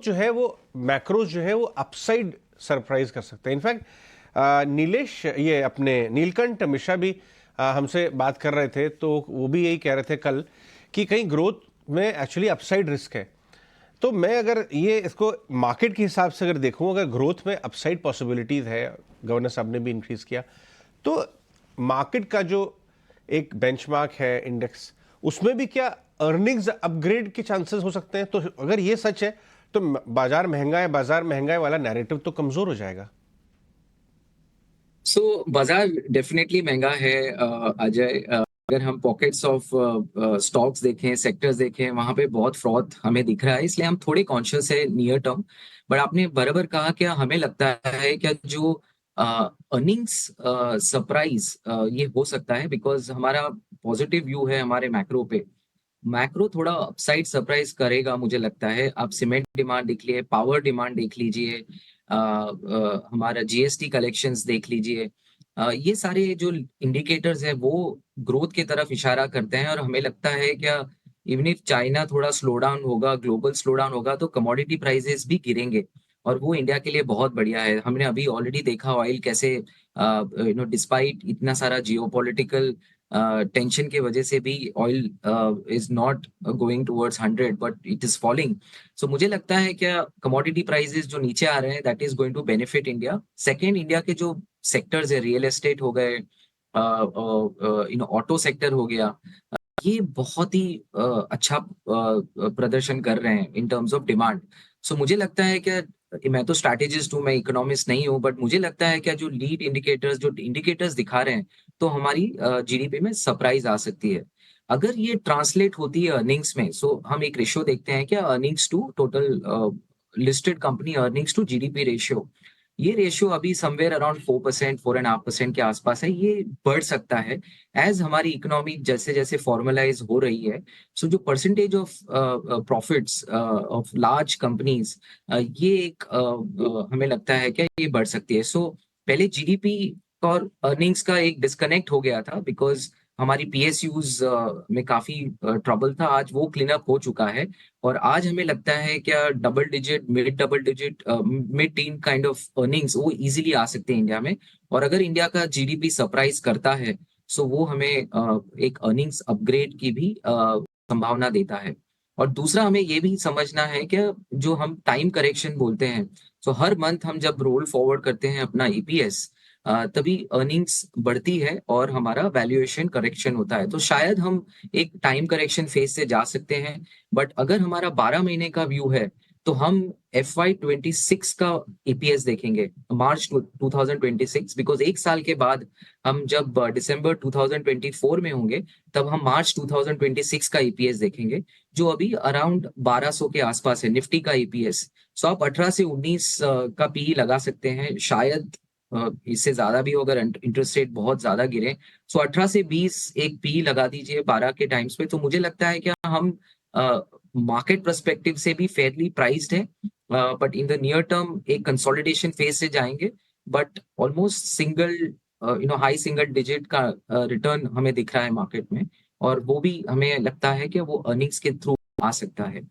जो है वो मैक्रो जो है वो अपसाइड सरप्राइज कर सकते हैं। इनफैक्ट नीलेश ये अपने नीलकंठ मिश्रा भी हमसे बात कर रहे थे, तो वो भी यही कह रहे थे कल कि कहीं ग्रोथ में एक्चुअली अपसाइड रिस्क है। तो मैं अगर ये इसको मार्केट के हिसाब से अगर देखूं, अगर ग्रोथ में अपसाइड पॉसिबिलिटीज है, गवर्नर साहब ने भी इंक्रीज किया, तो मार्केट का जो एक बेंचमार्क है इंडेक्स, उसमें भी क्या अर्निंग्स अपग्रेड के चांसेस हो सकते हैं? तो अगर ये सच है तो बाजार महंगा है वाला नैरेटिव तो कमजोर हो जाएगा। बाजार डेफिनेटली महंगा है अजय। अगर हम पॉकेट्स ऑफ स्टॉक्स देखें, सेक्टर्स देखें, वहां पे बहुत फ्रॉड हमें दिख रहा है, इसलिए हम थोड़े कॉन्शियस है नियर टर्म। बट आपने बराबर कहा, क्या हमें लगता है क्या जो अर्निंग्स सरप्राइज ये हो सकता है, बिकॉज हमारा पॉजिटिव व्यू है हमारे मैक्रो पे। मैक्रो थोड़ा अपसाइड सरप्राइज करेगा मुझे लगता है। आप सीमेंट डिमांड देख लीजिए, पावर डिमांड देख लीजिए, हमारा जीएसटी कलेक्शंस देख लीजिए। ये सारे जो इंडिकेटर्स है वो ग्रोथ की तरफ इशारा करते हैं, और हमें लगता है क्या इवन इफ चाइना थोड़ा स्लो डाउन होगा, ग्लोबल स्लो डाउन होगा, तो कमोडिटी प्राइसेस भी गिरेंगे, और वो इंडिया के लिए बहुत बढ़िया है। हमने अभी ऑलरेडी देखा ऑयल कैसे डिस्पाइट इतना सारा जियोपॉलिटिकल टेंशन के वजह से भी oil is not going towards 100 but it is falling. So मुझे लगता है क्या कमोडिटी प्राइसेस जो नीचे आ रहे हैं that is going to benefit India. Second, India के जो सेक्टर्स है, रियल एस्टेट हो गए, ऑटो सेक्टर हो गया, ये बहुत ही अच्छा प्रदर्शन कर रहे हैं इन टर्म्स ऑफ डिमांड। सो मुझे लगता है क्या, मैं तो स्ट्रैटेजिस्ट हूँ, मैं इकोनॉमिस्ट नहीं हूँ, बट मुझे लगता है क्या जो लीड इंडिकेटर्स जो इंडिकेटर्स दिखा रहे हैं, तो हमारी जीडीपी में सरप्राइज आ सकती है। अगर ये ट्रांसलेट होती है अर्निंग्स में, सो हम एक रेशियो देखते हैं क्या, earnings to total listed company earnings to GDP ratio. ये रेशियो अभी समवेयर अराउंड 4%, 4.5% के आसपास है। ये बढ़ सकता है एज हमारी इकोनॉमी जैसे जैसे फॉर्मलाइज हो रही है। सो जो percentage of profits of large companies, ये एक हमें लगता है कि ये बढ़ सकती है। सो पहले जीडीपी और अर्निंग्स का एक डिस्कनेक्ट हो गया था, बिकॉज हमारी पीएसयूज में काफी ट्रबल था। आज वो क्लीन अप हो चुका है, और आज हमें लगता है क्या double digit mid tin kind of earnings वो इजीली आ सकते हैं इंडिया में। और अगर इंडिया का जीडीपी सरप्राइज करता है, सो वो हमें एक अर्निंग्स अपग्रेड की भी संभावना देता है। और दूसरा, हमें ये भी समझना है कि जो हम टाइम करेक्शन बोलते हैं, सो हर मंथ हम जब रोल फॉरवर्ड करते हैं अपना ईपीएस, तभी अर्निंग्स बढ़ती है और हमारा वैल्यूएशन करेक्शन होता है। तो शायद हम एक टाइम करेक्शन फेज से जा सकते हैं। बट अगर हमारा 12 महीने का व्यू है, तो हम FY26 का ईपीएस देखेंगे, मार्च 2026, बिकॉज एक साल के बाद हम जब दिसंबर 2024 में होंगे, तब हम मार्च 2026 का ईपीएस देखेंगे, जो अभी अराउंड 1200 के आसपास है निफ्टी का ईपीएस। सो आप 18 से 19 का पीई लगा सकते हैं, शायद इससे ज्यादा भी हो अगर इंटरेस्ट रेट बहुत ज्यादा गिरे। सो 18 से 20 एक पी लगा दीजिए 12 के टाइम्स पे, तो मुझे लगता है कि हम मार्केट पर्सपेक्टिव से भी फेयरली प्राइस्ड है। But in the near term एक कंसोलिडेशन फेज से जाएंगे, but almost single high single digit का रिटर्न हमें दिख रहा है मार्केट में, और वो भी हमें लगता है कि वो अर्निंग्स के थ्रू आ सकता है।